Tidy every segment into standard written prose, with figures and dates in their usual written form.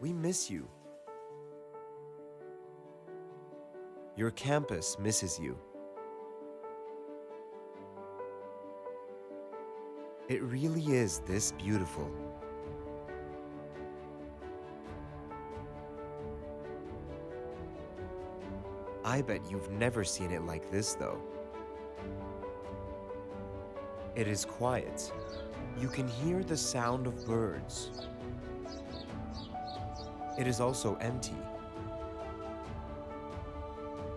We miss you. Your campus misses you. It really is this beautiful. I bet you've never seen it like this, though. It is quiet. You can hear the sound of birds. It is also empty.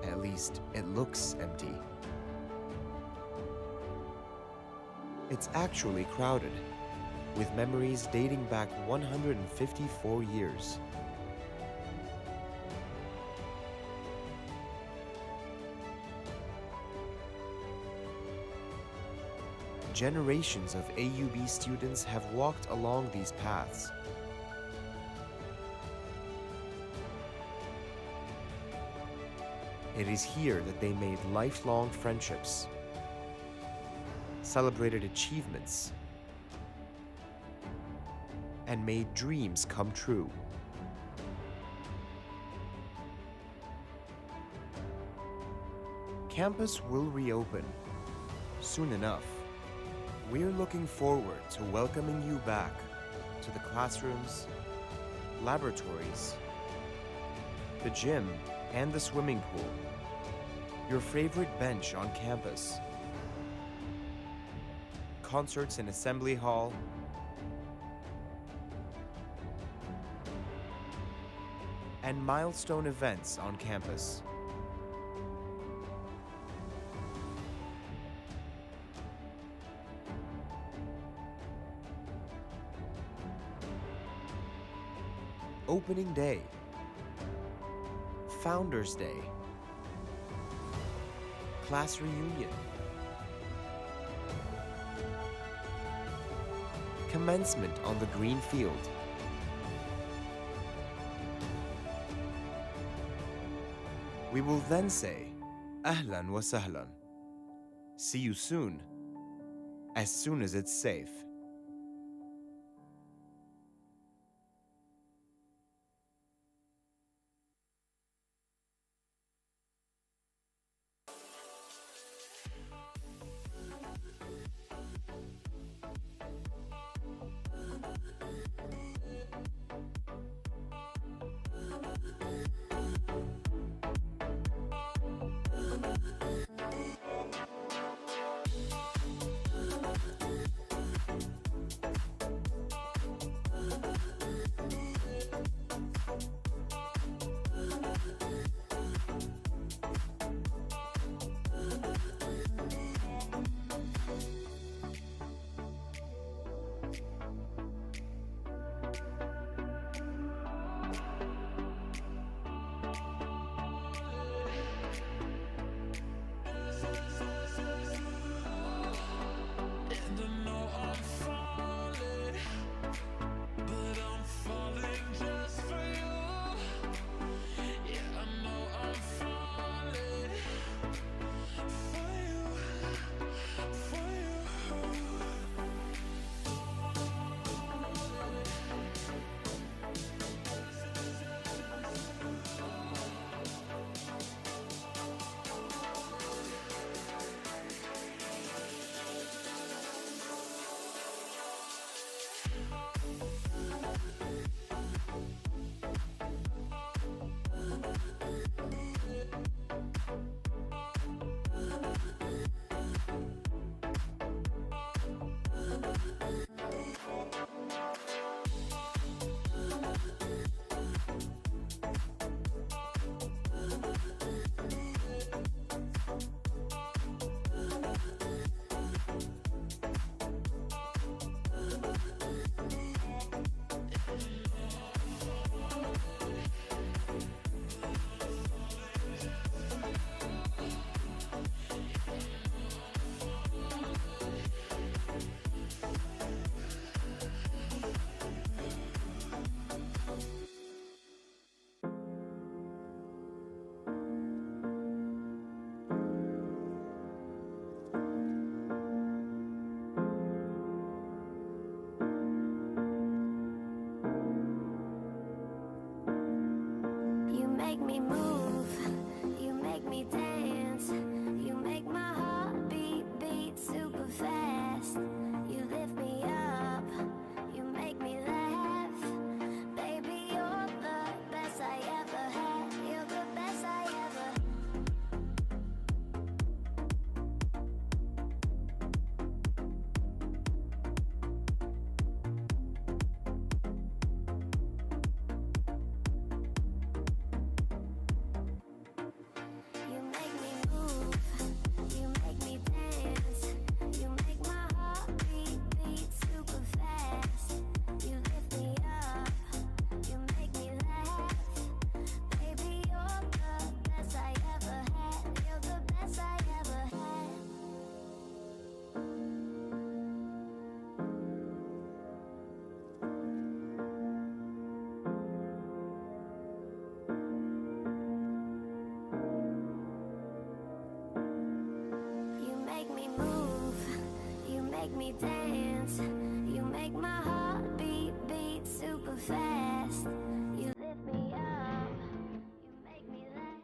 At least, it looks empty. It's actually crowded, with memories dating back 154 years. Generations of AUB students have walked along these paths. It is here that they made lifelong friendships, celebrated achievements, and made dreams come true. Campus will reopen soon enough. We're looking forward to welcoming you back to the classrooms, laboratories, the gym, and the swimming pool, your favorite bench on campus, concerts in Assembly Hall, and milestone events on campus. Opening Day, Founders Day, class reunion, commencement on the green field, we will then say, Ahlan wa sahlan. See you soon as it's safe. me move, you make me dance, you make my heart beat super fast. You lift me up, you make me laugh. Baby, you're the best I ever had. You're the best I ever had. You make me move, you make me dance, you make my heart beat super fast. You lift me up, you make me laugh. Baby, you're the best I ever had. You're the best I ever had. You make me move, you make me dance, you make my heart beat super fast. You lift me up, you make me laugh.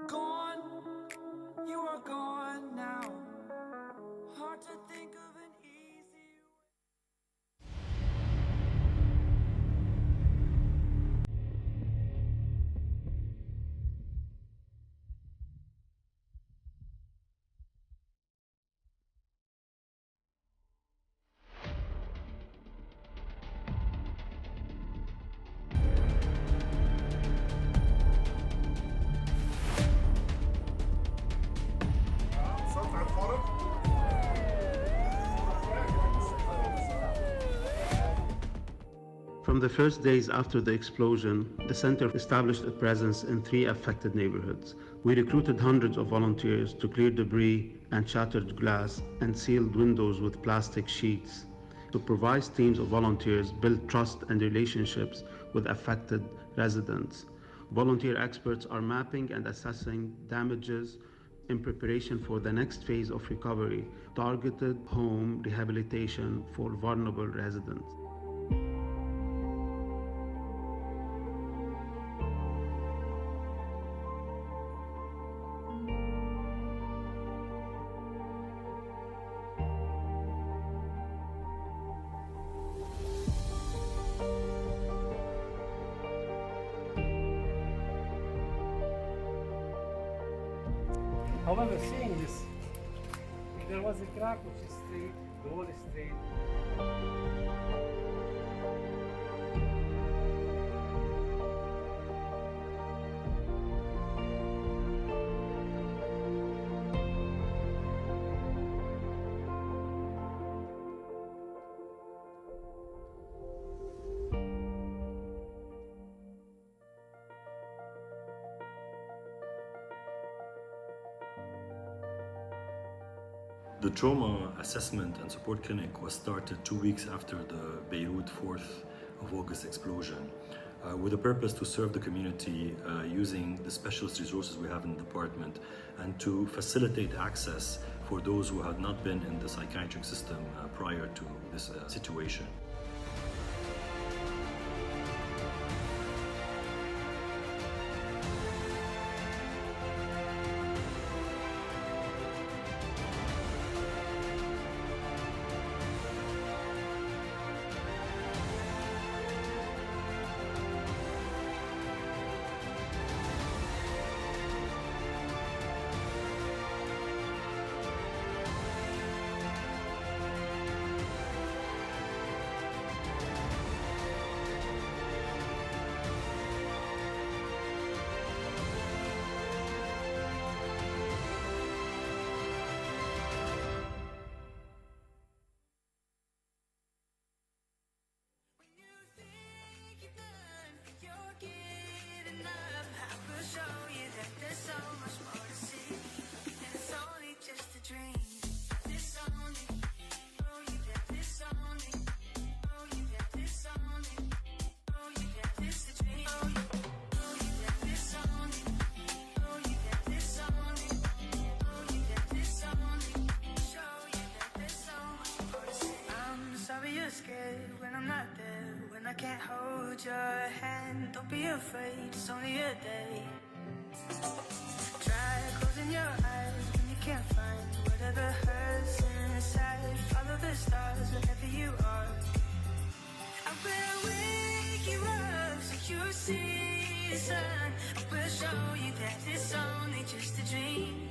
Gone, you are gone now. Hard to think of an easy way. From the first days after the explosion, the center established a presence in 3 affected neighborhoods. We recruited hundreds of volunteers to clear debris and shattered glass and sealed windows with plastic sheets. Supervised teams of volunteers built trust and relationships with affected residents. Volunteer experts are mapping and assessing damages in preparation for the next phase of recovery, targeted home rehabilitation for vulnerable residents. However, seeing this, there was a crack which is straight, the wall is straight. The trauma assessment and support clinic was started 2 weeks after the Beirut 4th of August explosion, with the purpose to serve the community using the specialist resources we have in the department and to facilitate access for those who had not been in the psychiatric system prior to this situation. Don't be afraid, it's only a day. Try closing your eyes when you can't find whatever hurts inside. Follow the stars wherever you are. I will wake you up so you see the sun. I will show you that it's only just a dream.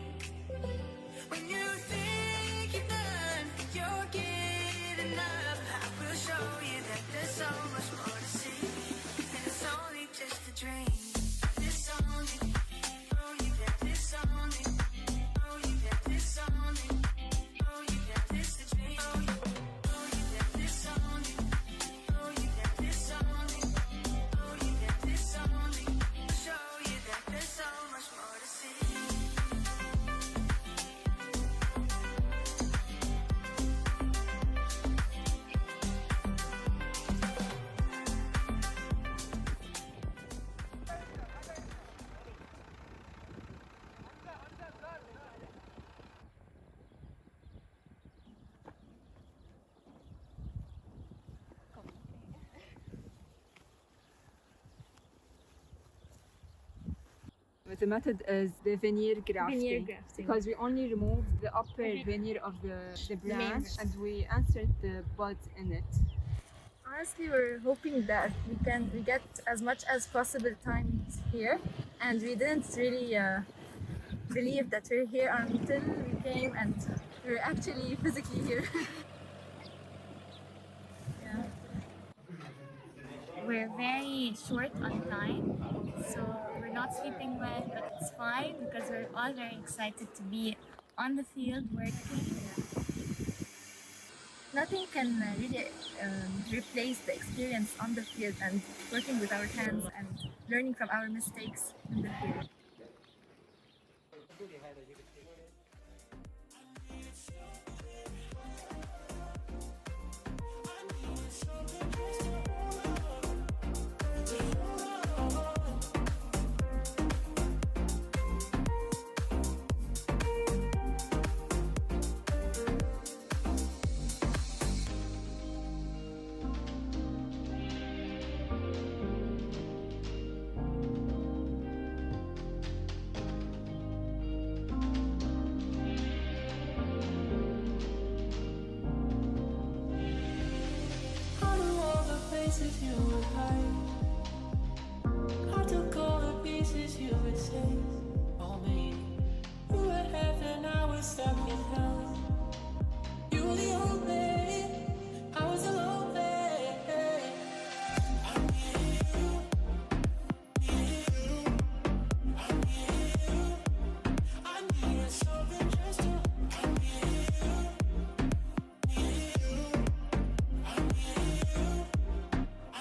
When you think you're done, you're getting up. I will show you that there's so much more to see. It's only just a dream. It's only, oh you got this only, oh you got this only, oh you got this the dream. Oh you got this only, oh you got this only, oh you got this only. I'll show you that there's so much more to see. The method is the veneer grafting, because we only remove the upper veneer of the branch and we insert the buds in it. Honestly, we're hoping that we get as much as possible time here, and we didn't really believe that we're here until we came and we're actually physically here. Yeah. We're very short on time, so we're not sleeping well, but it's fine because we're all very excited to be on the field working. Nothing can really replace the experience on the field and working with our hands and learning from our mistakes in the field. Places you would hide, I took all the pieces you would say. Oh me, you were heaven, I was stuck in hell. You were the only, I was the lonely. I need you, I need you, I need something just to. I need you, I need you. I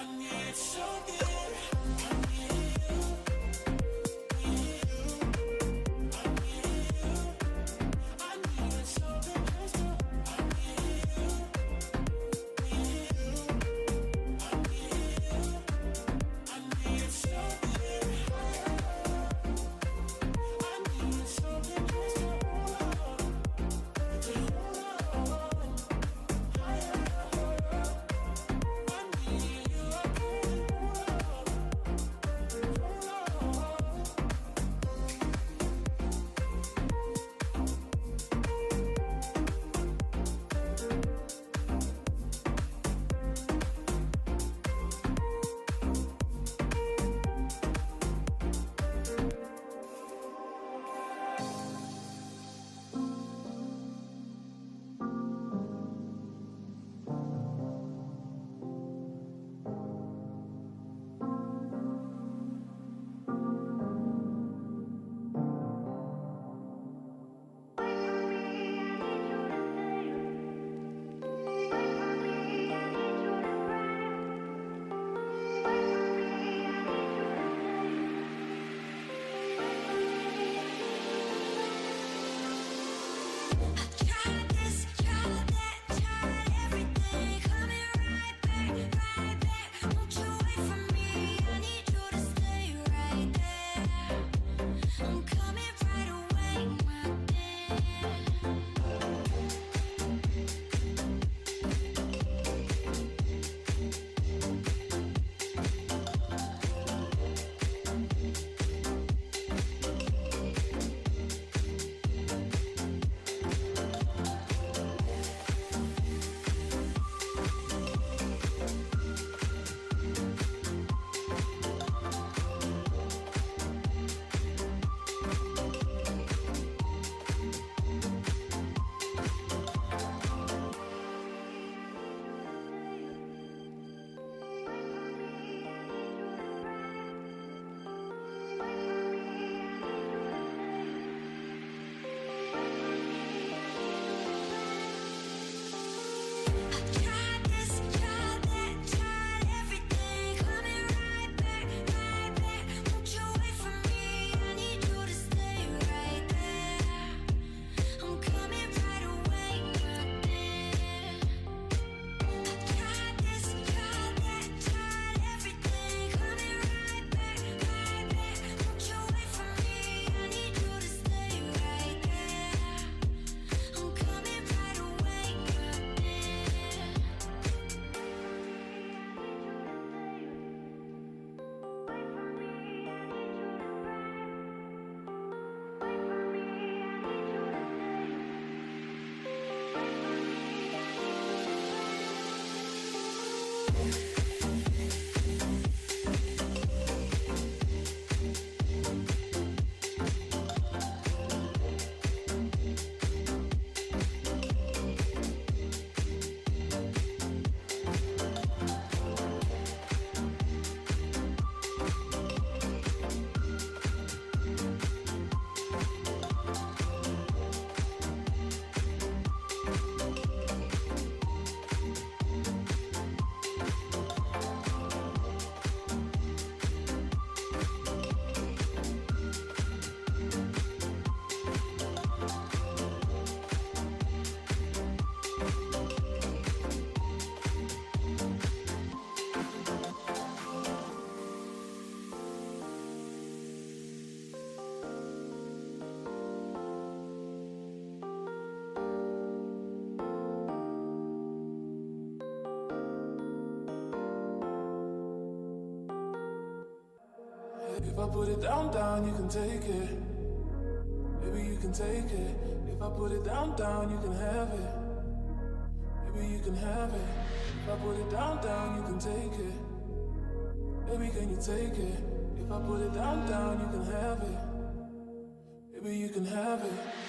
If I put it down, down, you can take it. Maybe you can take it. If I put it down, down, you can have it. Maybe you can have it. If I put it down, down, you can take it. Baby, can you take it? If I put it down, down, you can have it. Maybe you can have it.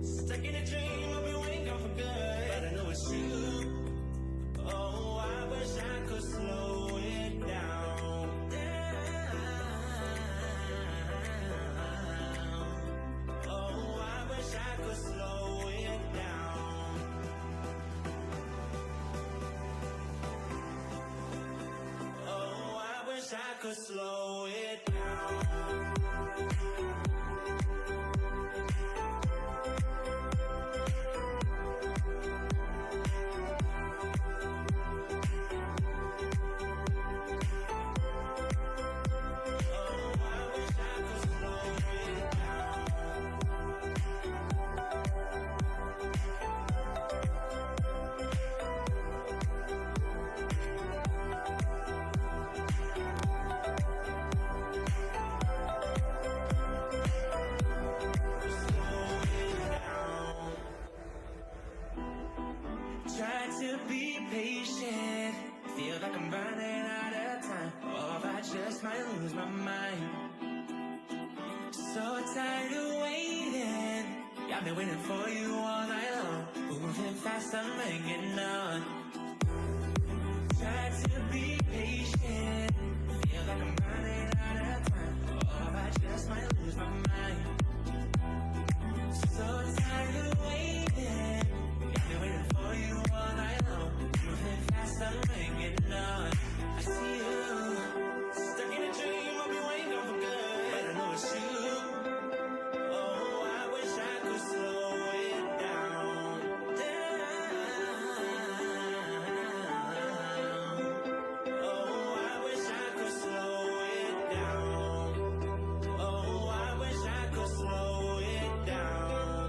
Stuck in a dream, I've been waiting for good, but I know it's true. Oh. I could slow it down. Try to be patient, feel like I'm running out of time, or I just might lose my mind. So tired of waiting, I've been waiting for you all night long, moving fast, I'm hanging on. Try to be patient, feel like I'm running out of time, or I just might lose my mind. So tired of waiting, I've been waiting for you all night long, moving fast, I'm hanging on. I see you, stuck in a dream, I'll be waiting for good, but I know it's you. Oh, I wish I could slow it down, Oh, I wish I could slow it down. Oh, I wish I could slow it down.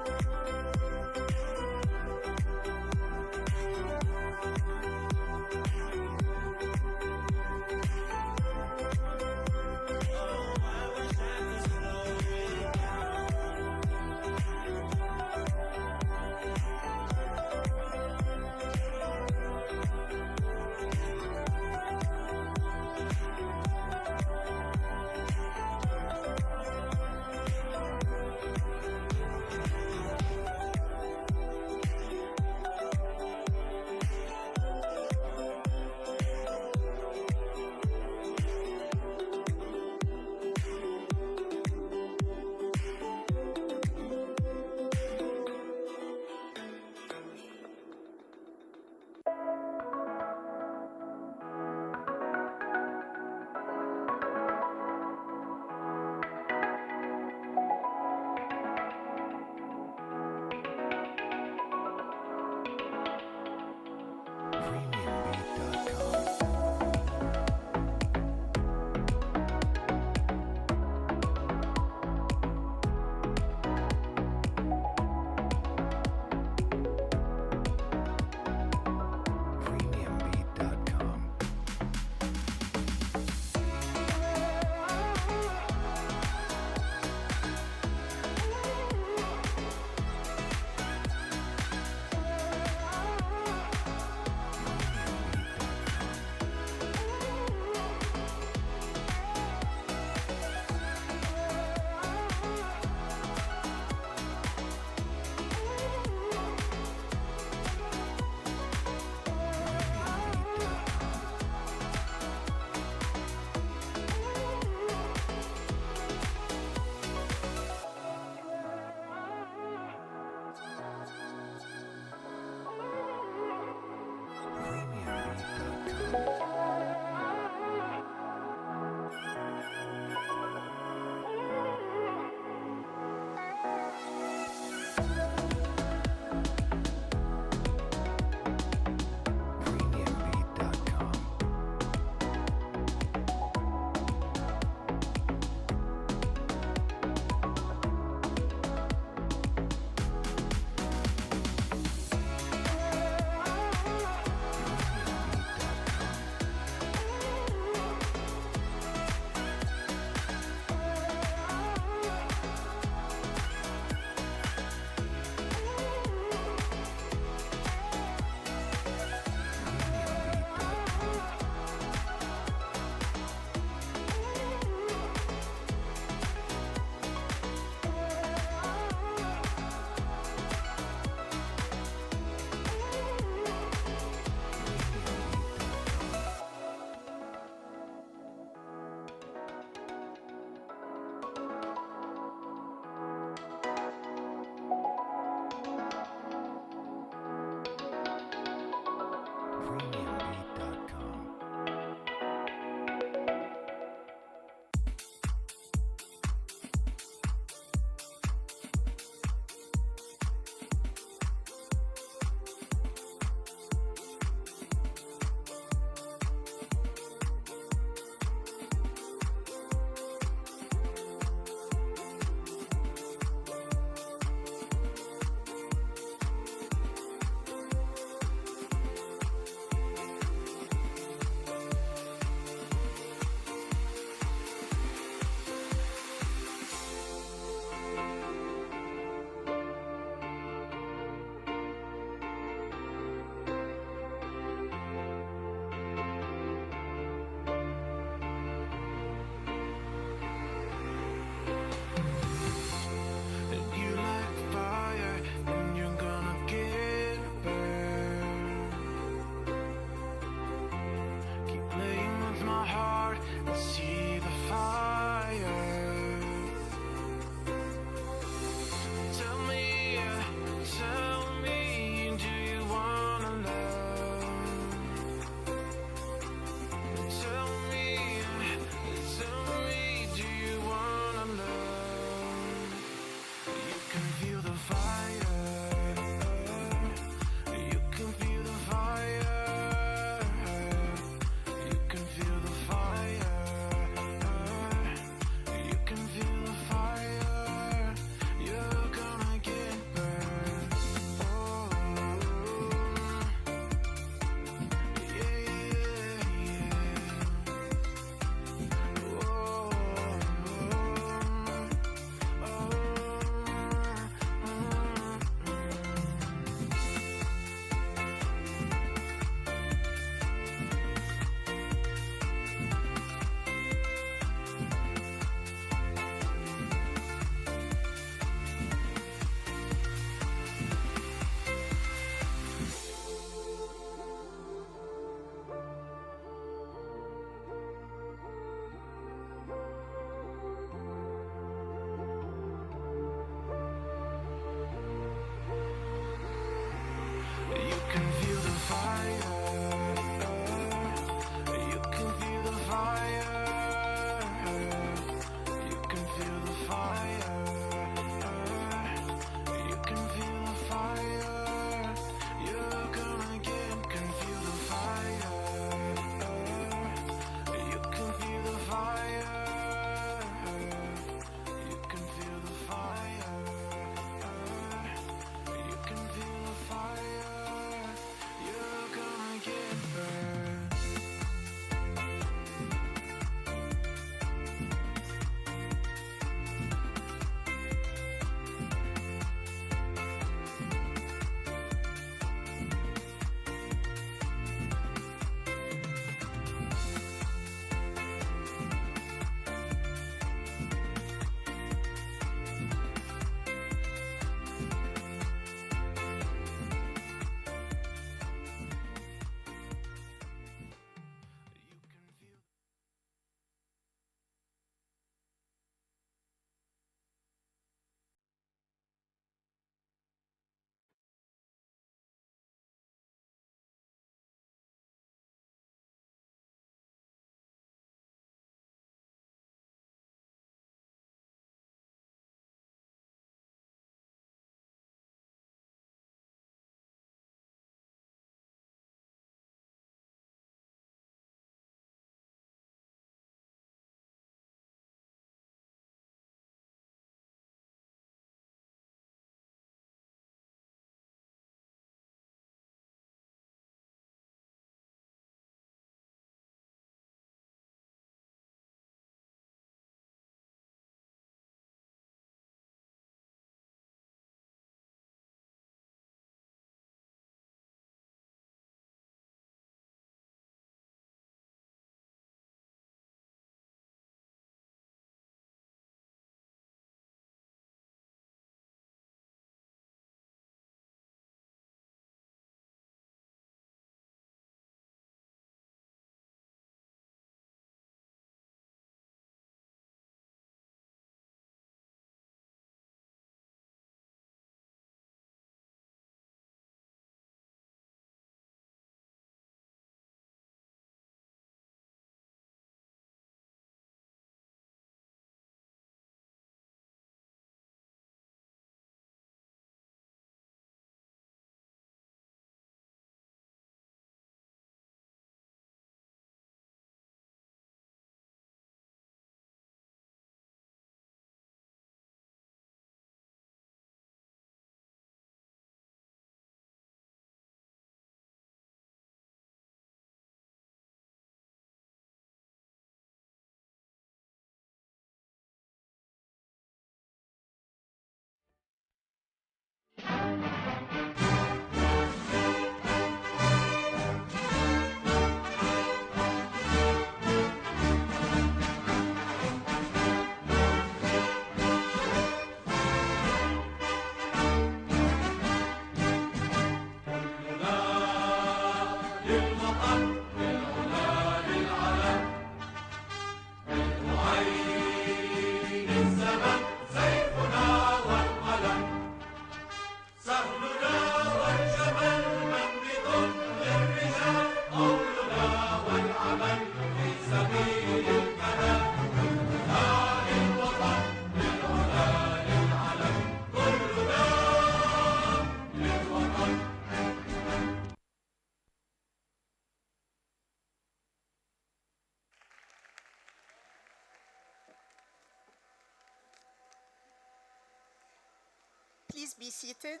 please be seated?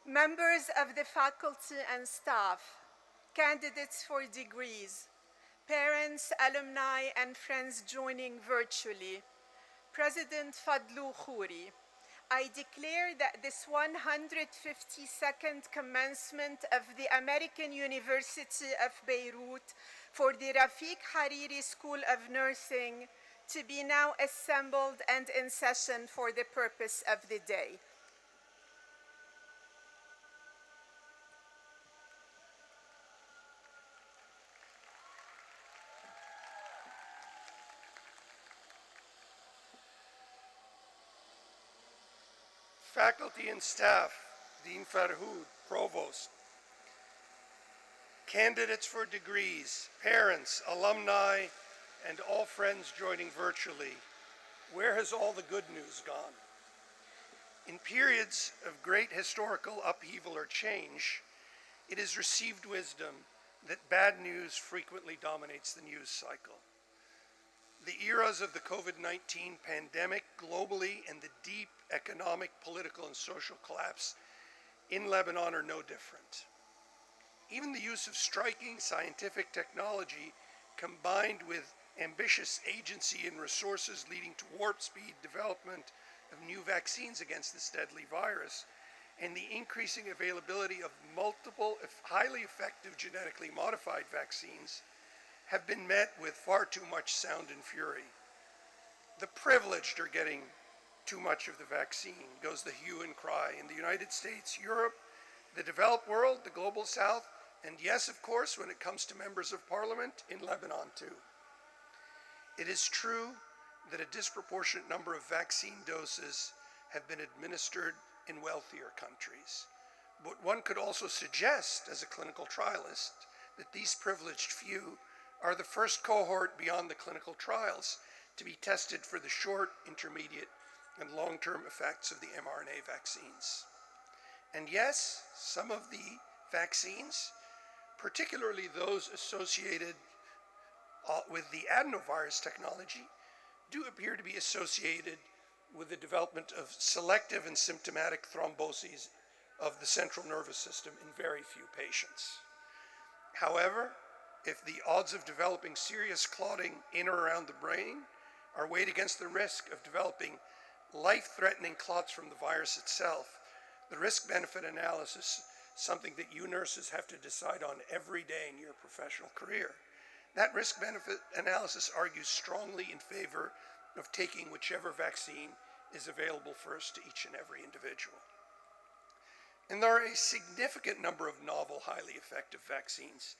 Members of the faculty and staff, candidates for degrees, parents, alumni, and friends joining virtually, President Fadlo Khuri, I declare that this 152nd commencement of the American University of Beirut for the Hariri School of Nursing to be now assembled and in session for the purpose of the day. Faculty and staff, Dean Farhood, Provost, candidates for degrees, parents, alumni, and all friends joining virtually, where has all the good news gone? In periods of great historical upheaval or change, it is received wisdom that bad news frequently dominates the news cycle. The eras of the COVID-19 pandemic globally and the deep economic, political, and social collapse in Lebanon are no different. Even the use of striking scientific technology combined with ambitious agency and resources leading to warp speed development of new vaccines against this deadly virus and the increasing availability of multiple highly effective genetically modified vaccines have been met with far too much sound and fury. The privileged are getting too much of the vaccine, goes the hue and cry in the United States, Europe, the developed world, the global south, and yes, of course, when it comes to members of parliament, in Lebanon too. It is true that a disproportionate number of vaccine doses have been administered in wealthier countries. But one could also suggest, as a clinical trialist, that these privileged few are the first cohort beyond the clinical trials to be tested for the short, intermediate, and long-term effects of the mRNA vaccines. And yes, some of the vaccines, particularly those associated with the adenovirus technology, do appear to be associated with the development of selective and symptomatic thromboses of the central nervous system in very few patients. However, if the odds of developing serious clotting in or around the brain are weighed against the risk of developing life-threatening clots from the virus itself, the risk-benefit analysis, something that you nurses have to decide on every day in your professional career. That risk-benefit analysis argues strongly in favor of taking whichever vaccine is available first to each and every individual. And there are a significant number of novel, highly effective vaccines,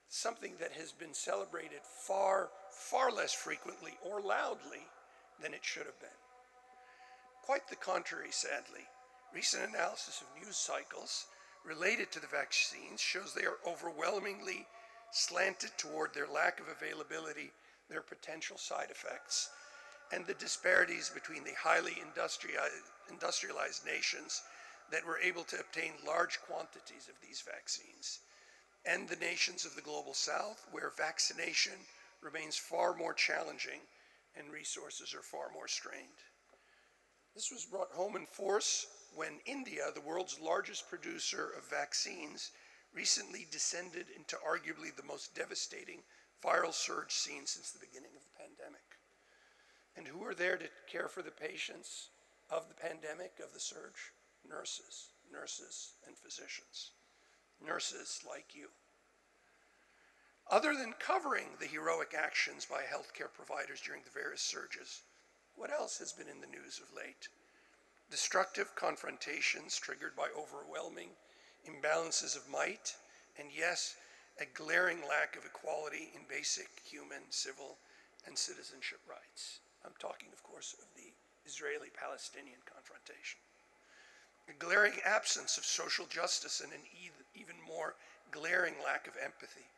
something that has been celebrated far, far less frequently or loudly than it should have been. Quite the contrary, sadly. Recent analysis of news cycles related to the vaccines shows they are overwhelmingly slanted toward their lack of availability, their potential side effects, and the disparities between the highly industrialized nations that were able to obtain large quantities of these vaccines, and the nations of the global south, where vaccination remains far more challenging and resources are far more strained. This was brought home in force when India, the world's largest producer of vaccines, recently descended into arguably the most devastating viral surge seen since the beginning of the pandemic. And who are there to care for the patients of the pandemic, of the surge? Nurses, nurses and physicians. Nurses like you. Other than covering the heroic actions by healthcare providers during the various surges, what else has been in the news of late? Destructive confrontations triggered by overwhelming imbalances of might, and yes, a glaring lack of equality in basic human, civil, and citizenship rights. I'm talking, of course, of the Israeli-Palestinian confrontation. A glaring absence of social justice and an even more glaring lack of empathy.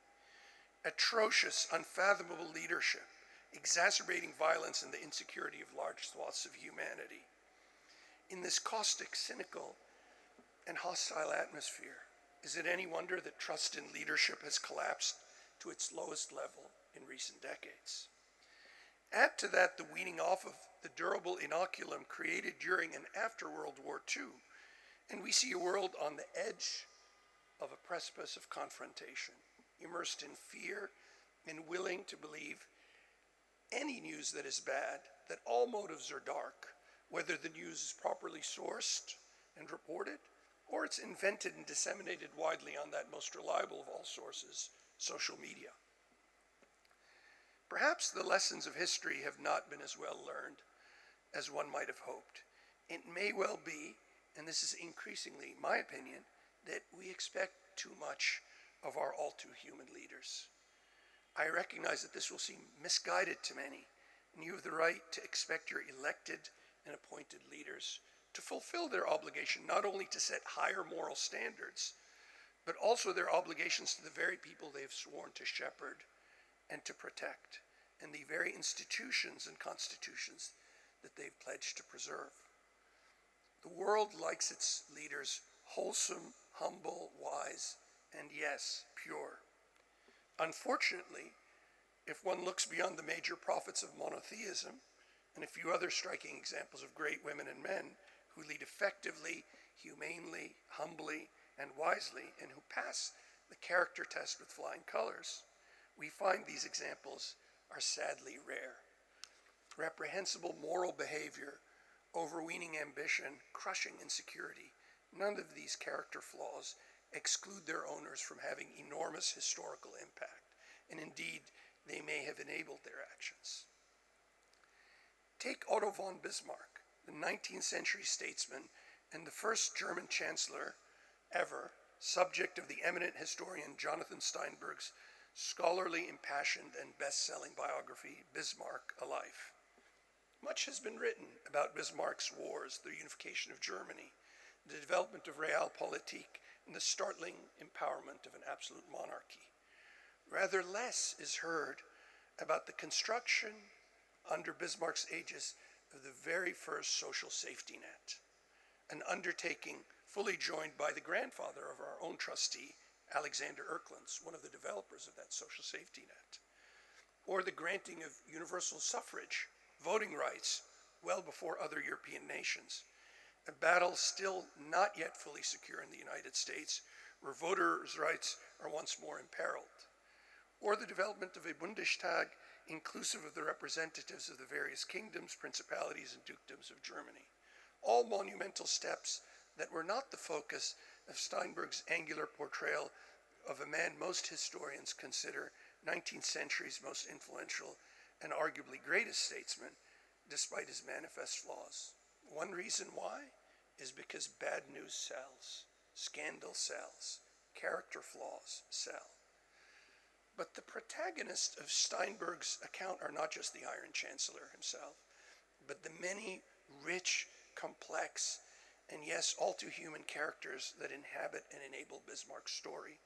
Atrocious, unfathomable leadership, exacerbating violence and the insecurity of large swaths of humanity. In this caustic, cynical, and hostile atmosphere, is it any wonder that trust in leadership has collapsed to its lowest level in recent decades? Add to that the weaning off of the durable inoculum created during and after World War II, and we see a world on the edge of a precipice of confrontation, immersed in fear and willing to believe any news that is bad, that all motives are dark, whether the news is properly sourced and reported, or it's invented and disseminated widely on that most reliable of all sources, social media. Perhaps the lessons of history have not been as well learned as one might have hoped. It may well be, and this is increasingly my opinion, that we expect too much of our all too human leaders. I recognize that this will seem misguided to many, and you have the right to expect your elected and appointed leaders to fulfill their obligation not only to set higher moral standards, but also their obligations to the very people they have sworn to shepherd and to protect, and the very institutions and constitutions that they've pledged to preserve. The world likes its leaders wholesome, humble, wise, and yes, pure. Unfortunately, if one looks beyond the major prophets of monotheism and a few other striking examples of great women and men who lead effectively, humanely, humbly, and wisely, and who pass the character test with flying colors, we find these examples are sadly rare. Reprehensible moral behavior, overweening ambition, crushing insecurity, none of these character flaws exclude their owners from having enormous historical impact, and indeed, they may have enabled their actions. Take Otto von Bismarck, the 19th century statesman and the first German chancellor ever, subject of the eminent historian Jonathan Steinberg's scholarly, impassioned, and best-selling biography, Bismarck, A Life. Much has been written about Bismarck's wars, the unification of Germany, the development of realpolitik, and the startling empowerment of an absolute monarchy. Rather less is heard about the construction under Bismarck's aegis of the very first social safety net, an undertaking fully joined by the grandfather of our own trustee, Alexander Erklins, one of the developers of that social safety net, or the granting of universal suffrage, voting rights, well before other European nations, a battle still not yet fully secure in the United States, where voters' rights are once more imperiled, or the development of a Bundestag inclusive of the representatives of the various kingdoms, principalities, and dukedoms of Germany. All monumental steps that were not the focus of Steinberg's angular portrayal of a man most historians consider 19th century's most influential and arguably greatest statesman, despite his manifest flaws. One reason why is because bad news sells, scandal sells, character flaws sell. But the protagonists of Steinberg's account are not just the Iron Chancellor himself, but the many rich, complex, and yes, all too human characters that inhabit and enable Bismarck's story,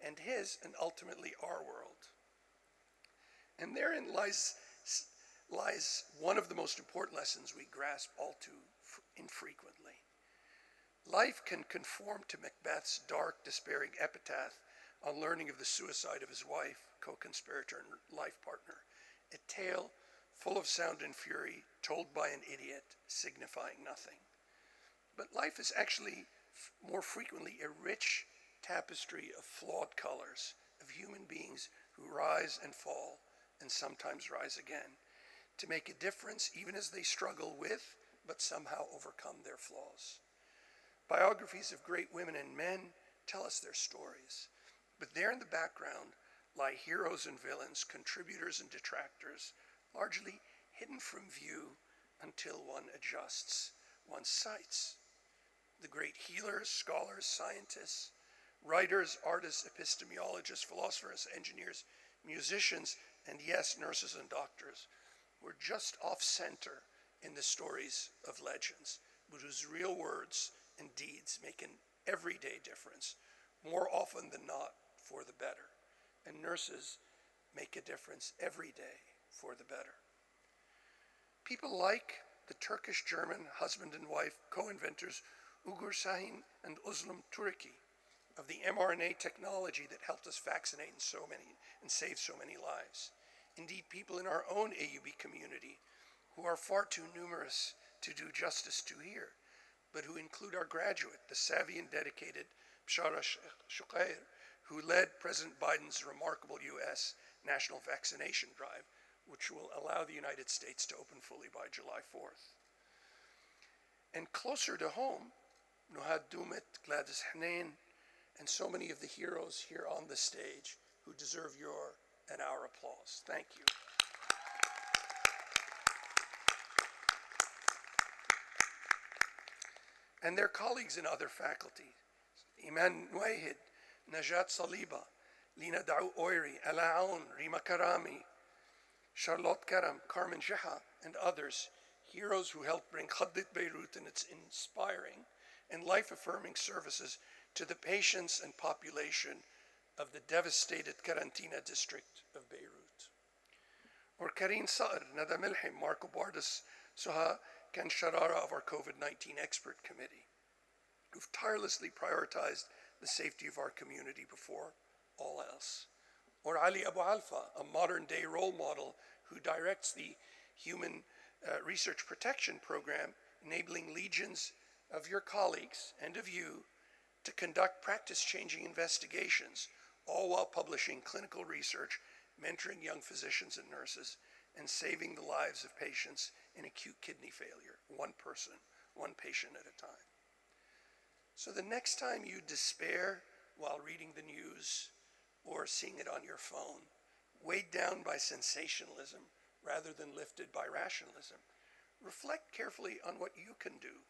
and his, and ultimately our world. And therein lies one of the most important lessons we grasp all too infrequently. Life can conform to Macbeth's dark, despairing epitaph on learning of the suicide of his wife, co-conspirator, and life partner, a tale full of sound and fury, told by an idiot, signifying nothing. But life is actually more frequently a rich tapestry of flawed colors, of human beings who rise and fall, and sometimes rise again, to make a difference even as they struggle with, but somehow overcome their flaws. Biographies of great women and men tell us their stories, but there in the background lie heroes and villains, contributors and detractors, largely hidden from view until one adjusts one's sights. The great healers, scholars, scientists, writers, artists, epistemologists, philosophers, engineers, musicians, and yes, nurses and doctors were just off center in the stories of legends, but whose real words and deeds make an everyday difference, more often than not for the better. And nurses make a difference every day for the better. People like the Turkish-German husband and wife co-inventors Ugur Sahin and Özlem Turiki of the mRNA technology that helped us vaccinate and save so many lives. Indeed, people in our own AUB community who are far too numerous to do justice to here, but who include our graduate, the savvy and dedicated Bshara Shuqair, who led President Biden's remarkable U.S. national vaccination drive, which will allow the United States to open fully by July 4th. And closer to home, Nuhad Dumet, Gladys Hnain, and so many of the heroes here on the stage who deserve your and our applause. Thank you. And their colleagues in other faculty, Iman Nuaihid, Najat Saliba, Lina Da'u Oiri, Ala Aoun, Rima Karami, Charlotte Karam, Carmen Jeha, and others, heroes who helped bring Khaddit Beirut and its inspiring and life-affirming services to the patients and population of the devastated Karantina district of Beirut. Or Karine Sa'ar, Nada Milhim, Marco Bardas, Suha Kan Sharara of our COVID-19 expert committee, who've tirelessly prioritized the safety of our community before all else. Or Ali Abu Alfa, a modern-day role model who directs the Human Research Protection Program, enabling legions of your colleagues and of you to conduct practice-changing investigations, all while publishing clinical research, mentoring young physicians and nurses, and saving the lives of patients in acute kidney failure, one person, one patient at a time. So the next time you despair while reading the news or seeing it on your phone, weighed down by sensationalism rather than lifted by rationalism, reflect carefully on what you can do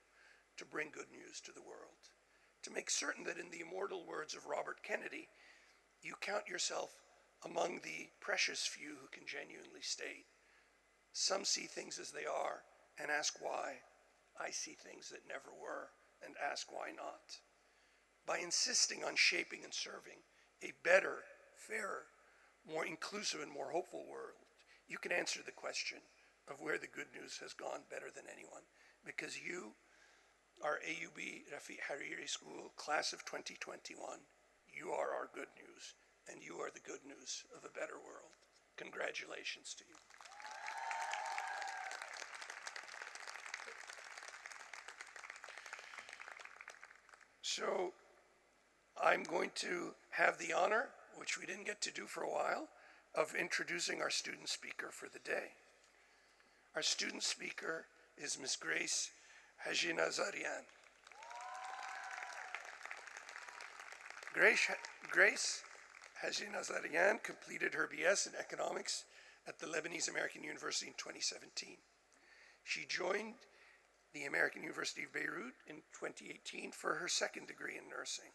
to bring good news to the world, to make certain that, in the immortal words of Robert Kennedy, you count yourself among the precious few who can genuinely state, some see things as they are and ask why. I see things that never were and ask why not. By insisting on shaping and serving a better, fairer, more inclusive and more hopeful world, you can answer the question of where the good news has gone better than anyone, because you are AUB Rafiq Hariri School, class of 2021. You are our good news, and you are the good news of a better world. Congratulations to you. So I'm going to have the honor, which we didn't get to do for a while, of introducing our student speaker for the day. Our student speaker is Ms. Grace Hajinazarian. Grace Hajinazarian completed her BS in economics at the Lebanese American University in 2017. She joined the American University of Beirut in 2018 for her second degree in nursing.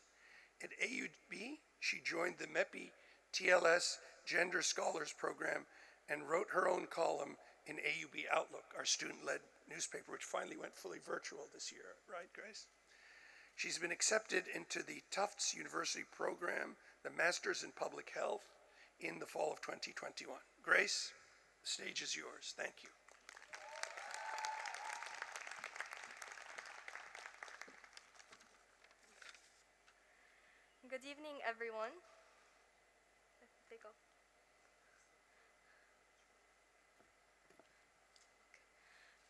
At AUB, she joined the MEPI TLS Gender Scholars Program and wrote her own column in AUB Outlook, our student-led newspaper, which finally went fully virtual this year. Right, Grace? She's been accepted into the Tufts University program, the Masters in Public Health, in the fall of 2021. Grace, the stage is yours. Thank you. Good evening, everyone. Take off.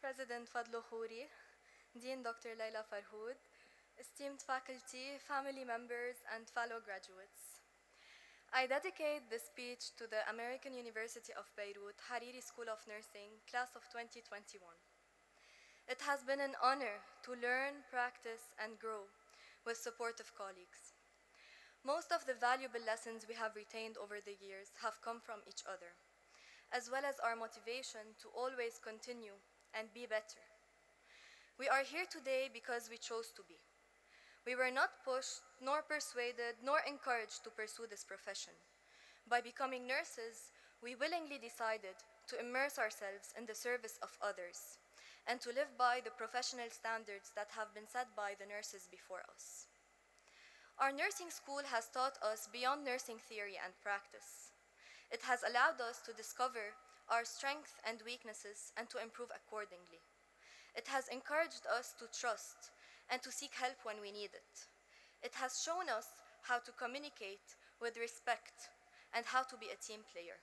President Fadlo Khuri, Dean Dr. Laila Farhood, esteemed faculty, family members, and fellow graduates. I dedicate this speech to the American University of Beirut Hariri School of Nursing, class of 2021. It has been an honor to learn, practice, and grow with supportive colleagues. Most of the valuable lessons we have retained over the years have come from each other, as well as our motivation to always continue and be better. We are here today because we chose to be. We were not pushed, nor persuaded, nor encouraged to pursue this profession. By becoming nurses, we willingly decided to immerse ourselves in the service of others and to live by the professional standards that have been set by the nurses before us. Our nursing school has taught us beyond nursing theory and practice. It has allowed us to discover our strengths and weaknesses and to improve accordingly. It has encouraged us to trust and to seek help when we need it. It has shown us how to communicate with respect and how to be a team player.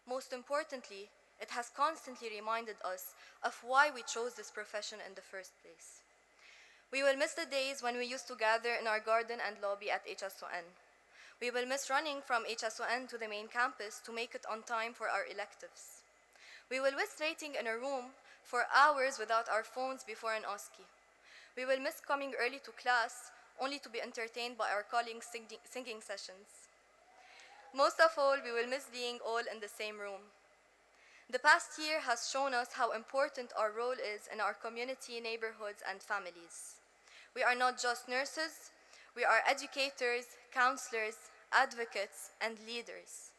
Most importantly, it has constantly reminded us of why we chose this profession in the first place. We will miss the days when we used to gather in our garden and lobby at HSON. We will miss running from HSON to the main campus to make it on time for our electives. We will miss waiting in a room for hours without our phones before an OSCE. We will miss coming early to class only to be entertained by our colleagues' singing sessions. Most of all, we will miss being all in the same room. The past year has shown us how important our role is in our community, neighborhoods, and families. We are not just nurses, we are educators, counselors, advocates, and leaders.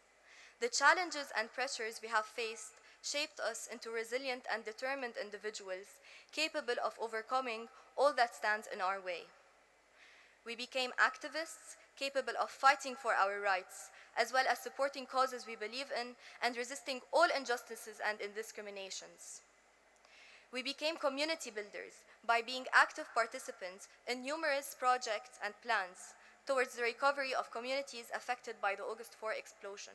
The challenges and pressures we have faced shaped us into resilient and determined individuals capable of overcoming all that stands in our way. We became activists capable of fighting for our rights, as well as supporting causes we believe in and resisting all injustices and indiscriminations. We became community builders by being active participants in numerous projects and plans towards the recovery of communities affected by the August 4 explosion.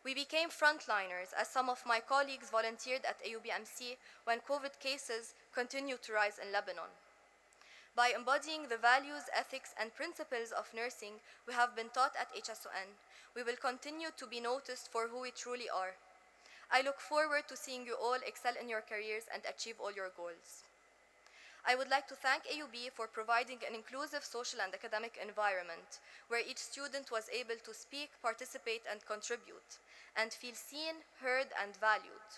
We became frontliners as some of my colleagues volunteered at AUBMC when COVID cases continued to rise in Lebanon. By embodying the values, ethics, and principles of nursing we have been taught at HSON, we will continue to be noticed for who we truly are. I look forward to seeing you all excel in your careers and achieve all your goals. I would like to thank AUB for providing an inclusive social and academic environment where each student was able to speak, participate, and contribute, and feel seen, heard, and valued.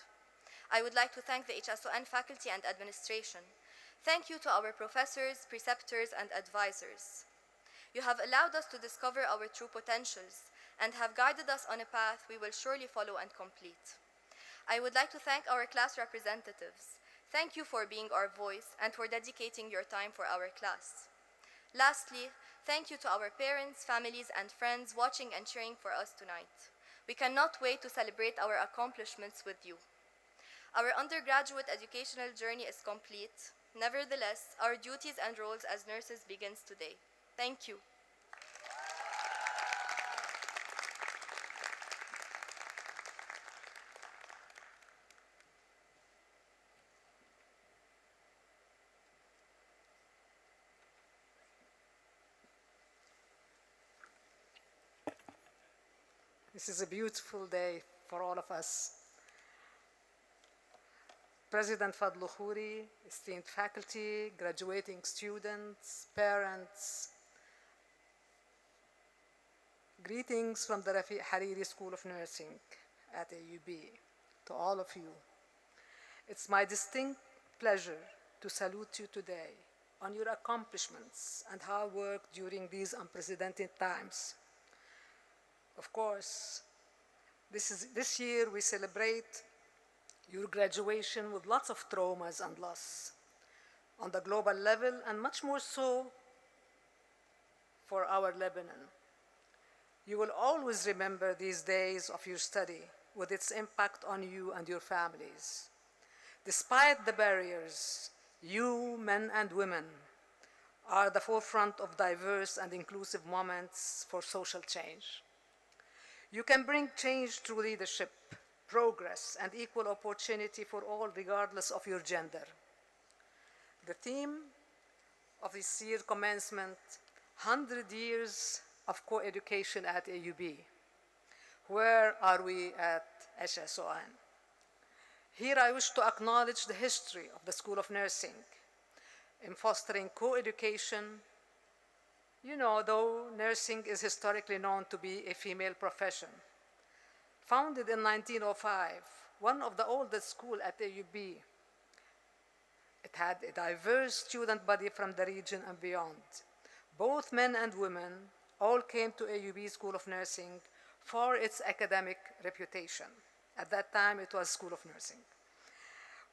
I would like to thank the HSON faculty and administration. Thank you to our professors, preceptors, and advisors. You have allowed us to discover our true potentials and have guided us on a path we will surely follow and complete. I would like to thank our class representatives. Thank you for being our voice and for dedicating your time for our class. Lastly, thank you to our parents, families, and friends watching and cheering for us tonight. We cannot wait to celebrate our accomplishments with you. Our undergraduate educational journey is complete. Nevertheless, our duties and roles as nurses begins today. Thank you. This is a beautiful day for all of us. President Fadlo Khuri, esteemed faculty, graduating students, parents, greetings from the Hariri School of Nursing at AUB to all of you. It's my distinct pleasure to salute you today on your accomplishments and hard work during these unprecedented times. Of course, this year we celebrate your graduation with lots of traumas and loss on the global level, and much more so for our Lebanon. You will always remember these days of your study with its impact on you and your families. Despite the barriers, you, men and women, are the forefront of diverse and inclusive moments for social change. You can bring change through leadership, progress, and equal opportunity for all, regardless of your gender. The theme of this year's commencement, 100 years of co-education at AUB. Where are we at HSON? Here I wish to acknowledge the history of the School of Nursing in fostering co-education. You know, though nursing is historically known to be a female profession. Founded in 1905, one of the oldest schools at AUB, it had a diverse student body from the region and beyond. Both men and women all came to AUB School of Nursing for its academic reputation. At that time, it was School of Nursing.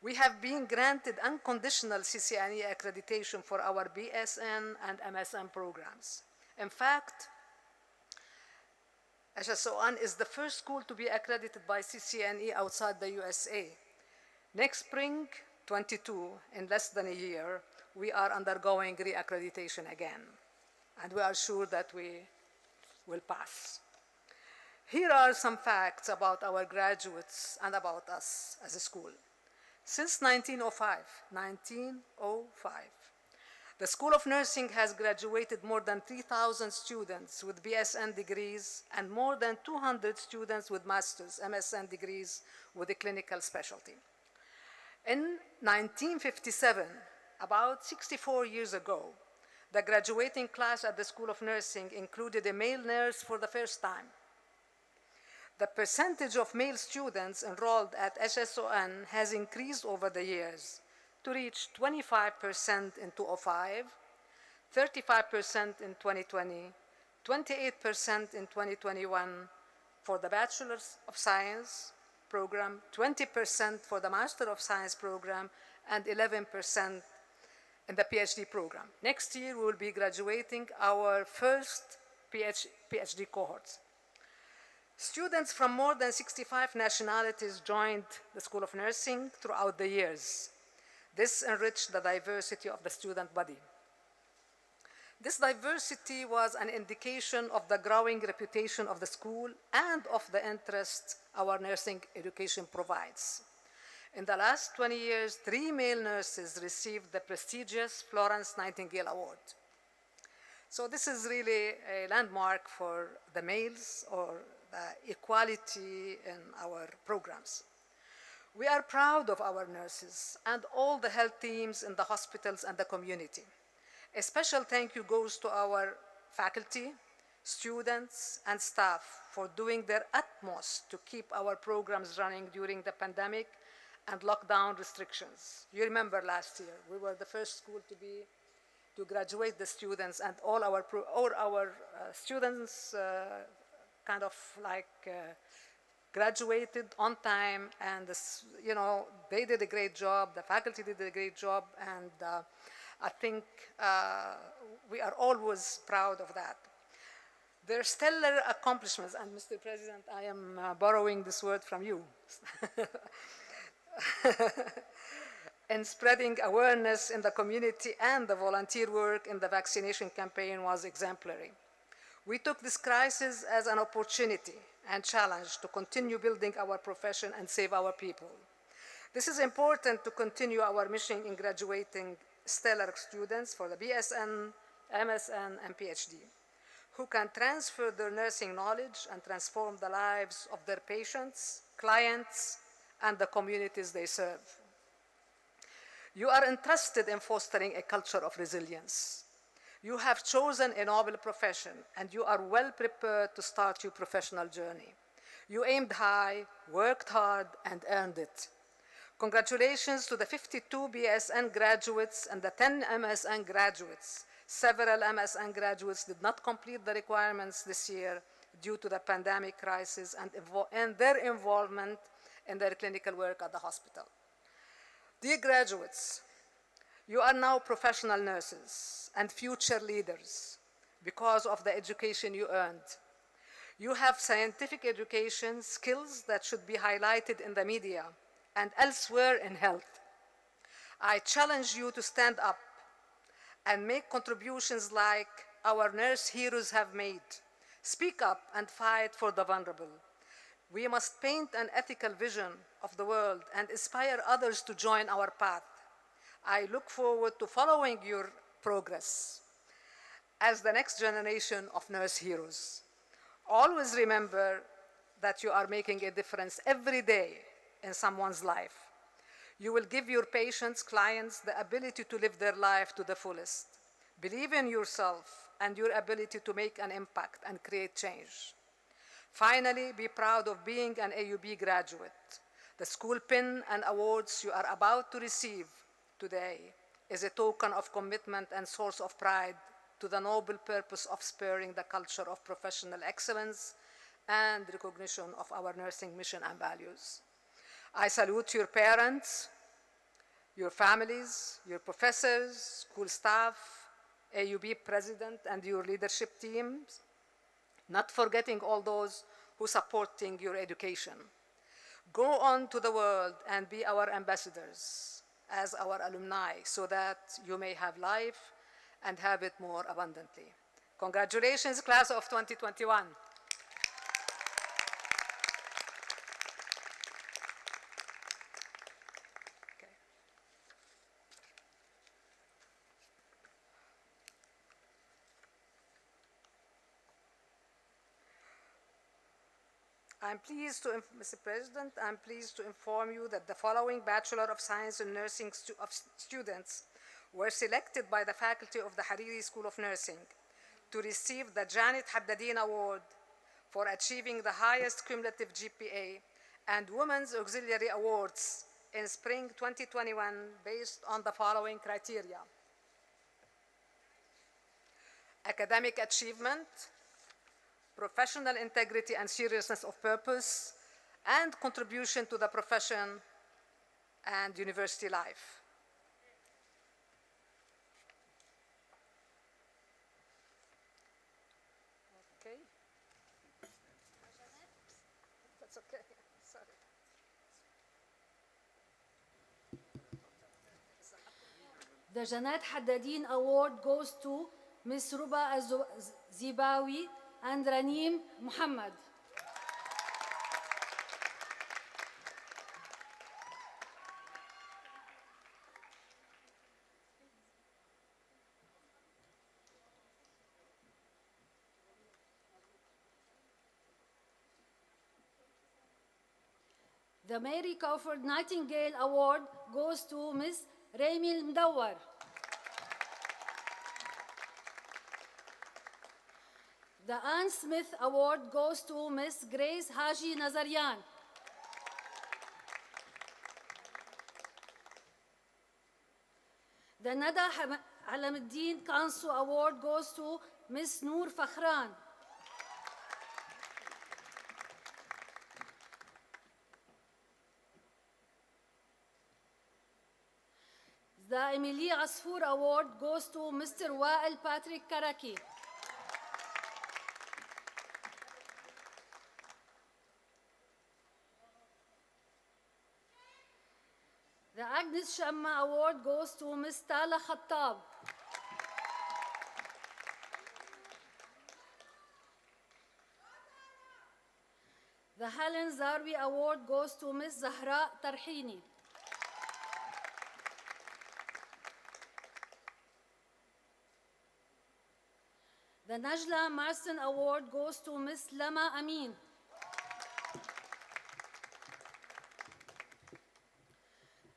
We have been granted unconditional CCNE accreditation for our BSN and MSN programs. In fact, HSON is the first school to be accredited by CCNE outside the USA. Next spring, 22, in less than a year, we are undergoing re-accreditation again, and we are sure that we will pass. Here are some facts about our graduates and about us as a school. Since 1905, the School of Nursing has graduated more than 3,000 students with BSN degrees and more than 200 students with master's MSN degrees with a clinical specialty. In 1957, about 64 years ago, the graduating class at the School of Nursing included a male nurse for the first time. The percentage of male students enrolled at HSON has increased over the years to reach 25% in 2005, 35% in 2020, 28% in 2021 for the Bachelor of Science program, 20% for the Master of Science program, and 11% in the PhD program. Next year, we will be graduating our first PhD cohorts. Students from more than 65 nationalities joined the School of Nursing throughout the years. This enriched the diversity of the student body. This diversity was an indication of the growing reputation of the school and of the interest our nursing education provides. In the last 20 years, 3 male nurses received the prestigious Florence Nightingale Award. So this is really a landmark for the males or the equality in our programs. We are proud of our nurses and all the health teams in the hospitals and the community. A special thank you goes to our faculty, students, and staff for doing their utmost to keep our programs running during the pandemic and lockdown restrictions. You remember last year, we were the first school to graduate the students, and all our students kind of like graduated on time, and they did a great job, the faculty did a great job, and I think we are always proud of that. Their stellar accomplishments, and Mr. President, I am borrowing this word from you, in spreading awareness in the community and the volunteer work in the vaccination campaign was exemplary. We took this crisis as an opportunity and challenge to continue building our profession and save our people. This is important to continue our mission in graduating stellar students for the BSN, MSN, and PhD, who can transfer their nursing knowledge and transform the lives of their patients, clients, and the communities they serve. You are entrusted in fostering a culture of resilience. You have chosen a noble profession, and you are well prepared to start your professional journey. You aimed high, worked hard, and earned it. Congratulations to the 52 BSN graduates and the 10 MSN graduates. Several MSN graduates did not complete the requirements this year due to the pandemic crisis and their involvement in their clinical work at the hospital. Dear graduates, you are now professional nurses and future leaders because of the education you earned. You have scientific education skills that should be highlighted in the media and elsewhere in health. I challenge you to stand up and make contributions like our nurse heroes have made. Speak up and fight for the vulnerable. We must paint an ethical vision of the world and inspire others to join our path. I look forward to following your progress as the next generation of nurse heroes. Always remember that you are making a difference every day in someone's life. You will give your patients, clients, the ability to live their life to the fullest. Believe in yourself and your ability to make an impact and create change. Finally, be proud of being an AUB graduate. The school pin and awards you are about to receive today is a token of commitment and source of pride to the noble purpose of spurring the culture of professional excellence and recognition of our nursing mission and values. I salute your parents, your families, your professors, school staff, AUB president, and your leadership teams, not forgetting all those who are supporting your education. Go on to the world and be our ambassadors as our alumni so that you may have life and have it more abundantly. Congratulations, class of 2021. Mr. President, I'm pleased to inform you that the following Bachelor of Science in Nursing students were selected by the faculty of the Hariri School of Nursing to receive the Janet Haddadin Award for achieving the highest cumulative GPA and Women's Auxiliary Awards in spring 2021 based on the following criteria: academic achievement, professional integrity and seriousness of purpose, and contribution to the profession and university life. Okay. That's okay. Sorry. The Janet Haddadin Award goes to Ms. Ruba Zibawi and Raneem Muhammad. The Mary Crawford Nightingale Award goes to Ms. Raimi Mdawar. The Anne Smith Award goes to Ms. Grace Hajinazarian. The Nada Alamuddin Kansu Award goes to Ms. Noor Fakhran. The Emily Asfour Award goes to Mr. Wael Patrick Karaki. The Agnes Shamma Award goes to Ms. Tala Khattab. The Helen Zarwi Award goes to Ms. Zahra Tarhini. The Najla Marston Award goes to Ms. Lama Amin.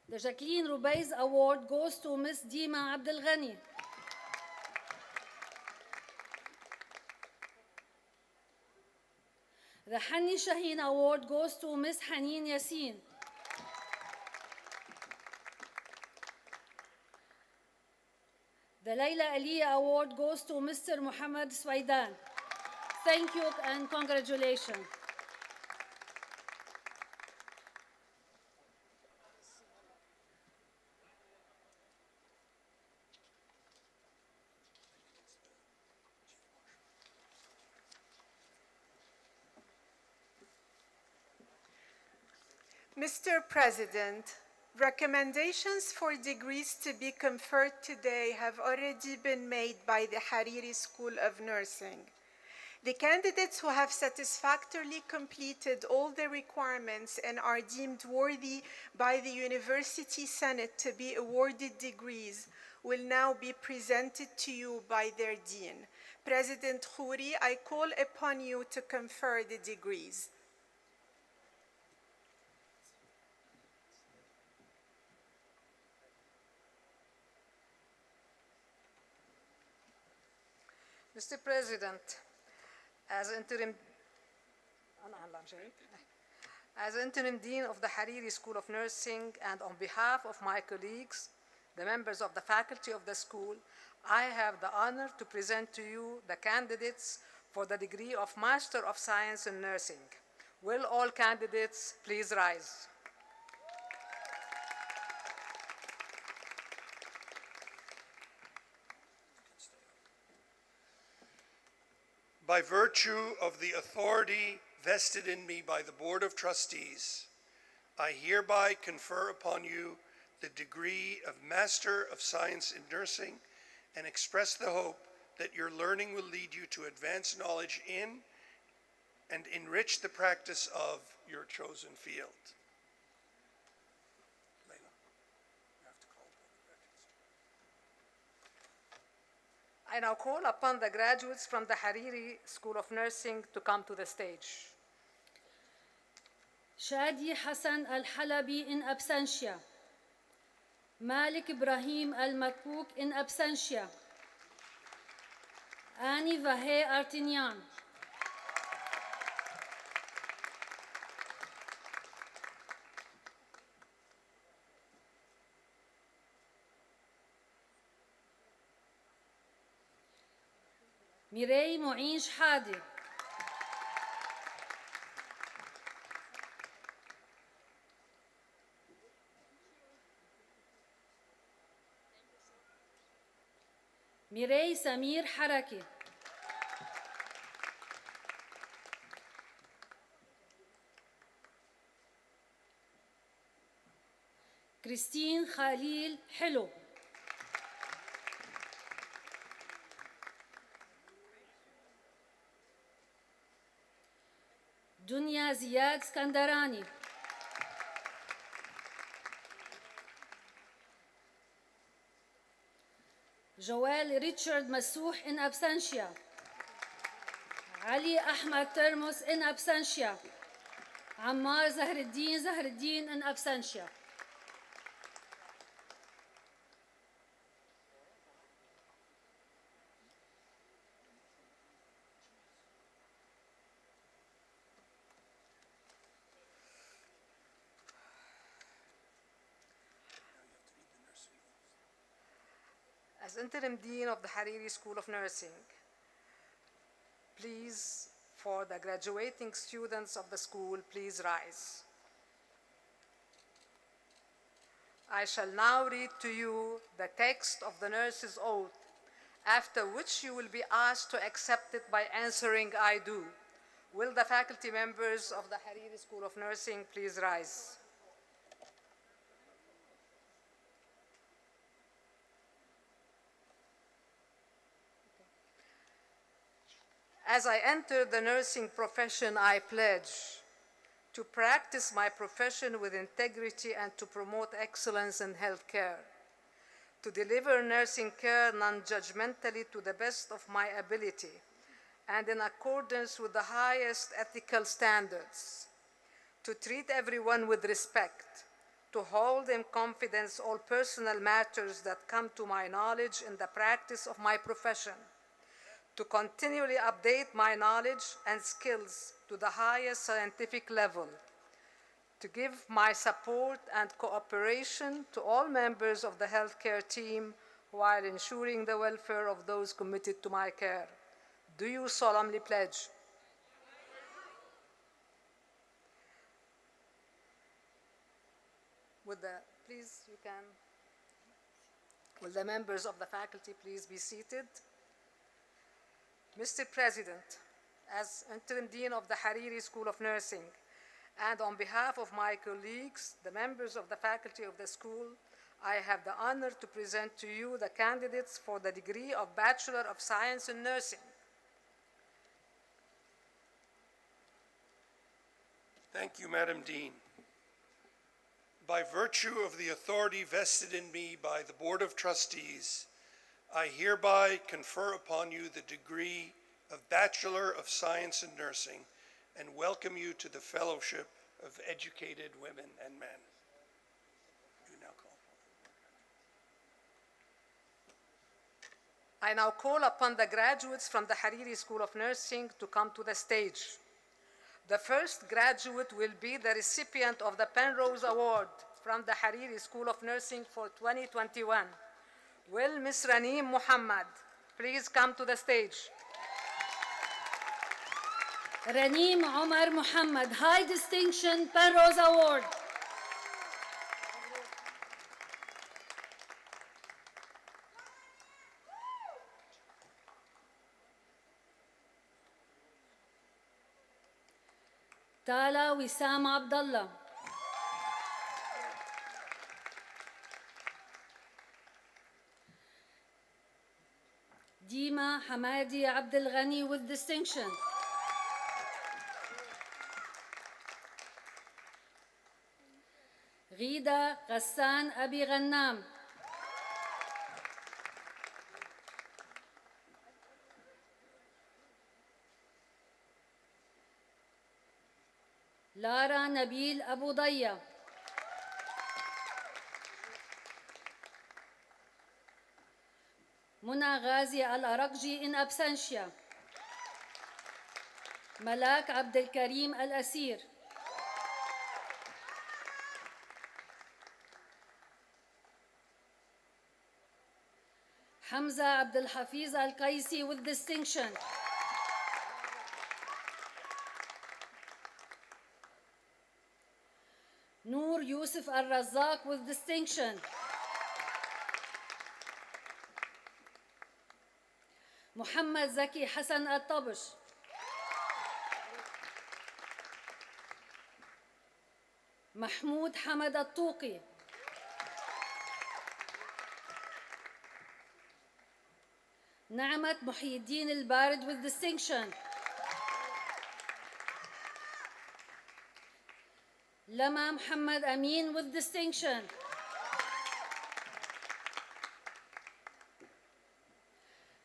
The Jacqueline Rubeiz Award goes to Ms. Dima Abdel Ghani. The Hani Shaheen Award goes to Ms. Haneen Yassin. The Laila Aliyah Award goes to Mr. Muhammad Swaidan. Thank you and congratulations. Mr. President, recommendations for degrees to be conferred today have already been made by the Hariri School of Nursing. The candidates who have satisfactorily completed all the requirements and are deemed worthy by the University Senate to be awarded degrees will now be presented to you by their dean. President Khuri, I call upon you to confer the degrees. Mr. President, as Interim Dean of the Hariri School of Nursing and on behalf of my colleagues, the members of the faculty of the school, I have the honor to present to you the candidates for the degree of Master of Science in Nursing. Will all candidates please rise? By virtue of the authority vested in me by the Board of Trustees, I hereby confer upon you the degree of Master of Science in Nursing and express the hope that your learning will lead you to advance knowledge in and enrich the practice of your chosen field. I now call upon the graduates from the Hariri School of Nursing to come to the stage. Shadi Hassan Al-Halabi in absentia. Malik Ibrahim Al-Makbouk in absentia. Ani Vahe Artinian. Mirei Mu'in Shhadi. Mirei Samir Haraki. Christine Khalil Hello. Dunya Ziyad Skandarani. Joel Richard Masouh in absentia. Ali Ahmad Termos in absentia. Ammar Zahreddin in absentia. As Interim Dean of the Hariri School of Nursing, please, for the graduating students of the school, please rise. I shall now read to you the text of the nurse's oath, after which you will be asked to accept it by answering I do. Will the faculty members of the Hariri School of Nursing please rise? As I enter the nursing profession, I pledge to practice my profession with integrity and to promote excellence in healthcare, to deliver nursing care non-judgmentally to the best of my ability and in accordance with the highest ethical standards, to treat everyone with respect, to hold in confidence all personal matters that come to my knowledge in the practice of my profession, to continually update my knowledge and skills to the highest scientific level, to give my support and cooperation to all members of the healthcare team while ensuring the welfare of those committed to my care. Do you solemnly pledge? Will the members of the faculty please be seated? Mr. President, as Interim Dean of the Hariri School of Nursing, and on behalf of my colleagues, the members of the faculty of the school, I have the honor to present to you the candidates for the degree of Bachelor of Science in Nursing. Thank you, Madam Dean. By virtue of the authority vested in me by the Board of Trustees, I hereby confer upon you the degree of Bachelor of Science in Nursing and welcome you to the Fellowship of Educated Women and Men. I now call upon the graduates from the Hariri School of Nursing to come to the stage. The first graduate will be the recipient of the Penrose Award from the Hariri School of Nursing for 2021. Will Ms. Raneem Muhammad please come to the stage? Raneem Omar Muhammad, High Distinction Penrose Award. Tala Wissam Abdullah. Dima Hamadi Abdel Ghani with distinction. Ghida Ghassan Abi Ghannam. لارا نبيل أبو ضيا، منى غازي الأرقجي in absentia، ملاك عبد الكريم الأسير، حمزة عبد الحفيظ القيسي with distinction، نور يوسف الرزاق with distinction، محمد زكي حسن الطبش، محمود حمد الطوقي، نعمة محي الدين البارد with distinction، لما محمد أمين with distinction،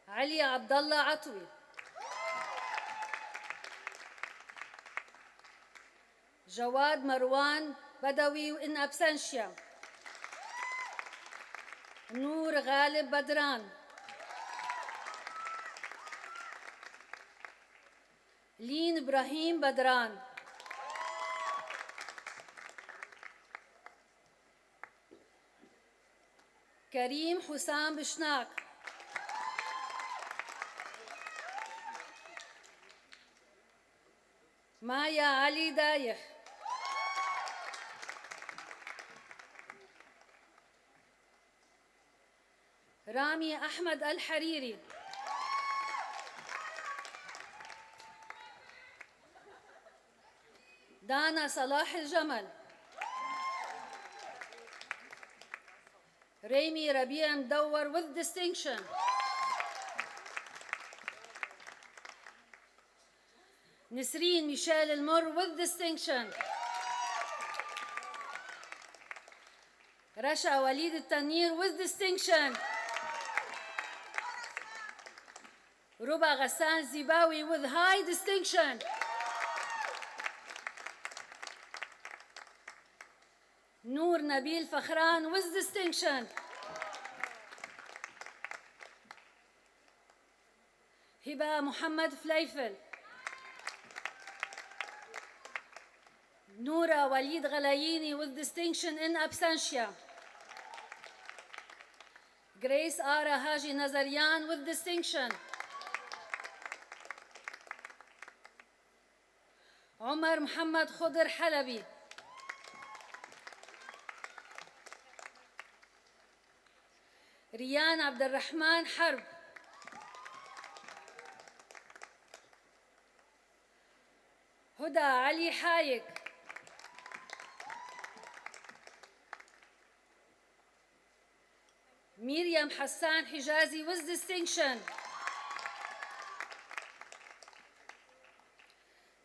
علي عبد الله عطوي، جواد مروان بدوي in absentia، نور غالب بدران، لين إبراهيم بدران، كريم حسام بشناك، مايا علي دايخ، رامي أحمد الحريري، دانا صلاح الجمل، ريمي ربيع مدور with distinction، نسرين ميشيل المر with distinction، رشا وليد التنير with distinction، ربا غسان زيباوي with high distinction، نور نبيل فخران with distinction، هبة محمد فليفل، نورا وليد غلاييني with distinction in absentia، Grace Hajinazarian with distinction، عمر محمد خضر حلبي، ريان عبد الرحمن حرب، هدى علي حايك، مريم حسان حجازي with distinction،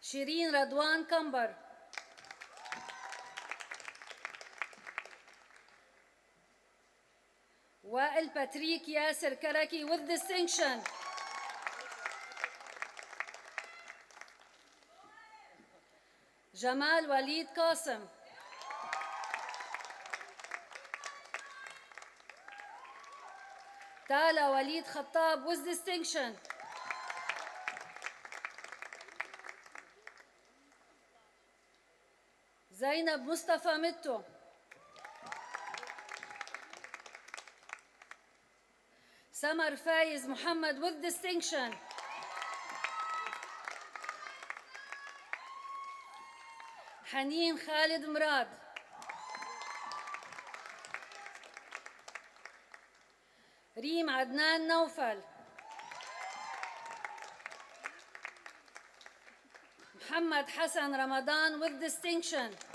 شيرين رضوان كمبر، وائل باتريك ياسر كركي with distinction، جمال وليد قاسم، تالا وليد خطاب with distinction، زينب مصطفى متو، سمر فايز محمد with distinction، حنين خالد مراد، ريم عدنان نوفل، محمد حسن رمضان with distinction،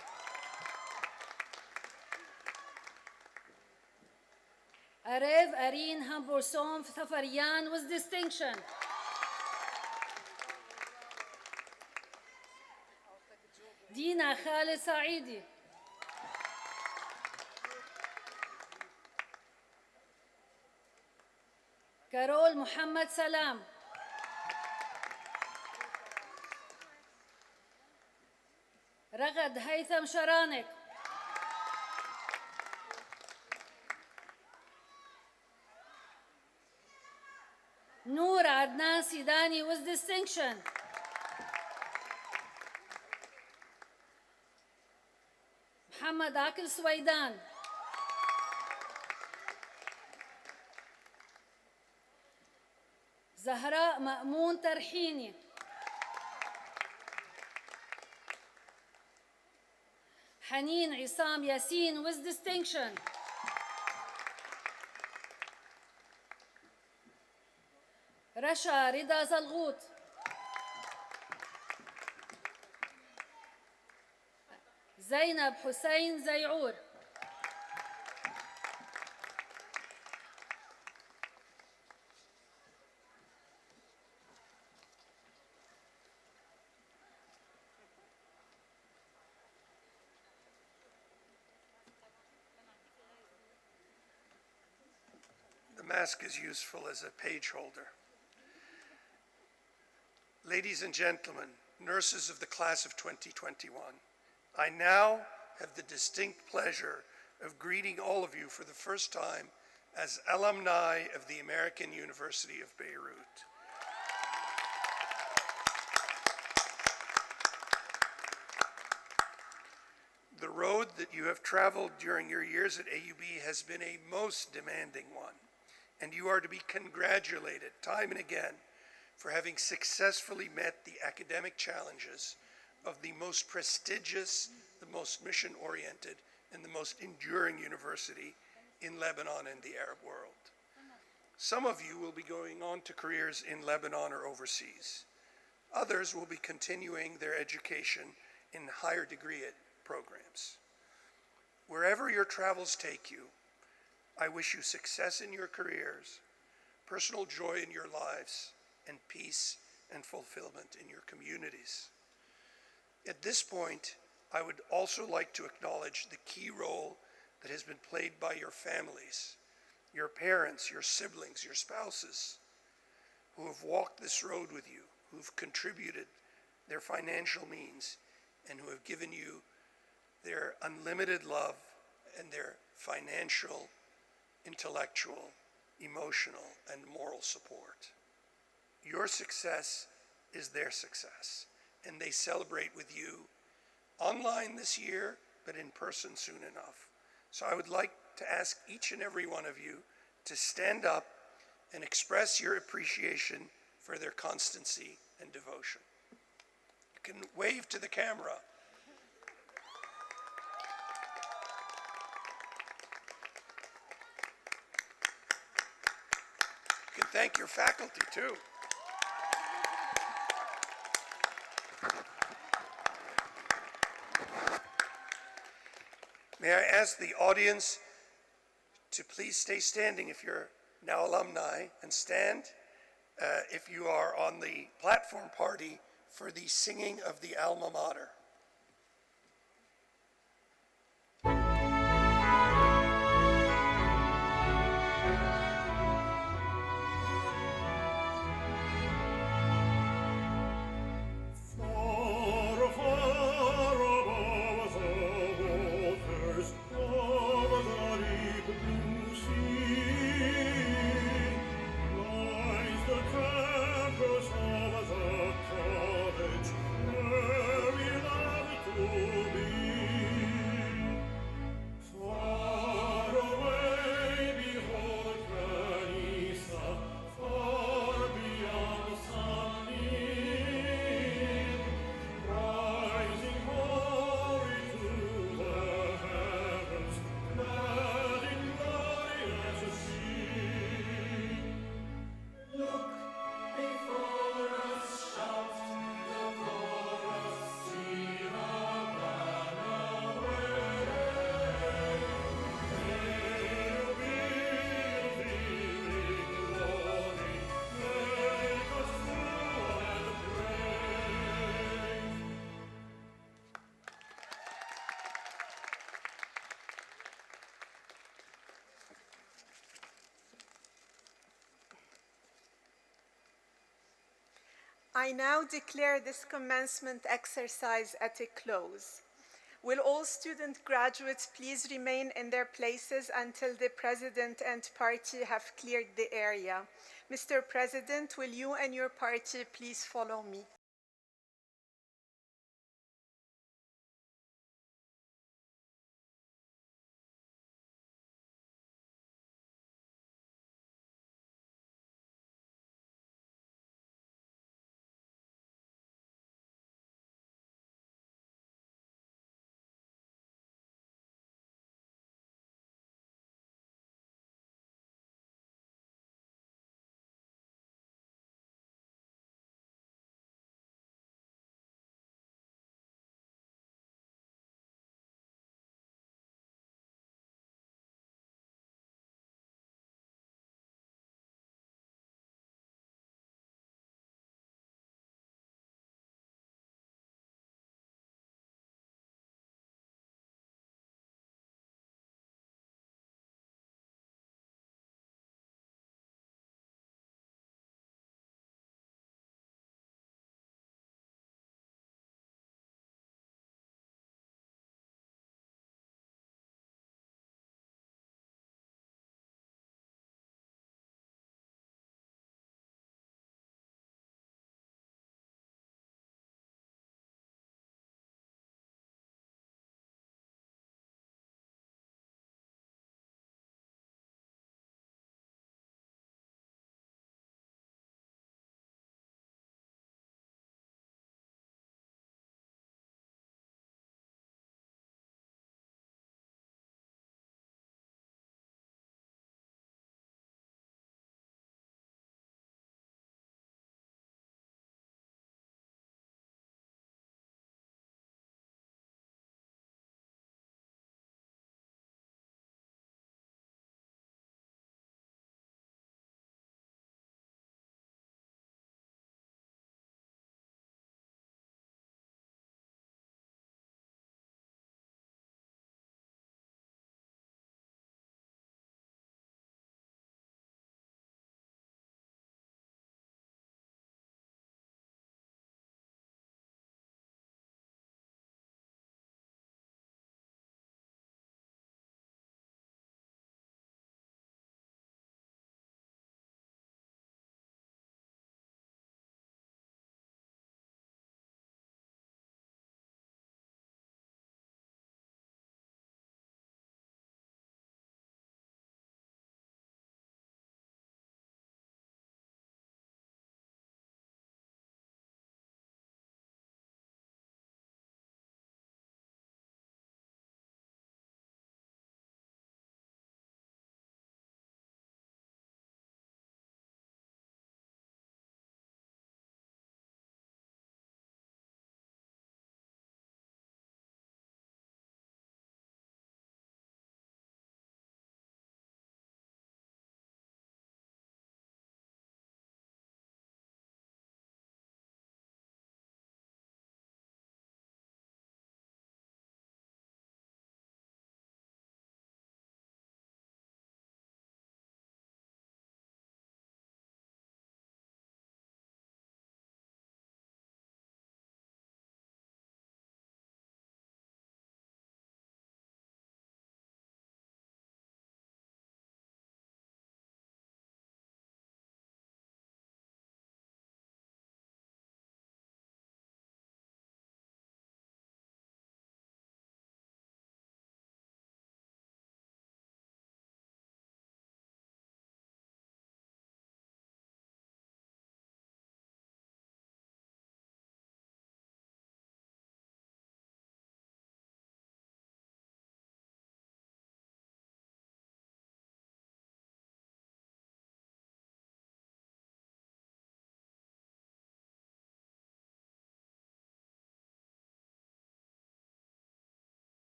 أريف أرين همبورسون ثفريان with distinction، دينا خالد سعيدي، كارول محمد سلام، رغد هيثم شرانك. Noor Adnan Sidani with distinction. Muhammad Akil Swaidan. Zahra Ma'moon Tarhini. Haneen Isam Yassin with distinction. Rasha Rida Zalgout. Zainab Hussein Zayur. The mask is useful as a page holder. Ladies and gentlemen, nurses of the class of 2021, I now have the distinct pleasure of greeting all of you for the first time as alumni of the American University of Beirut. The road that you have traveled during your years at AUB has been a most demanding one, and you are to be congratulated time and again for having successfully met the academic challenges of the most prestigious, the most mission-oriented, and the most enduring university in Lebanon and the Arab world. Some of you will be going on to careers in Lebanon or overseas. Others will be continuing their education in higher degree programs. Wherever your travels take you, I wish you success in your careers, personal joy in your lives, and peace and fulfillment in your communities. At this point, I would also like to acknowledge the key role that has been played by your families, your parents, your siblings, your spouses, who have walked this road with you, who've contributed their financial means, and who have given you their unlimited love and their financial, intellectual, emotional, and moral support. Your success is their success, and they celebrate with you online this year, but in person soon enough. So I would like to ask each and every one of you to stand up and express your appreciation for their constancy and devotion. You can wave to the camera. You can thank your faculty too. May I ask the audience to please stay standing if you're now alumni, and stand if you are on the platform party for the singing of the alma mater. I now declare this commencement exercise at a close. Will all student graduates please remain in their places until the President and party have cleared the area? Mr. President, will you and your party please follow me?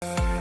Bye.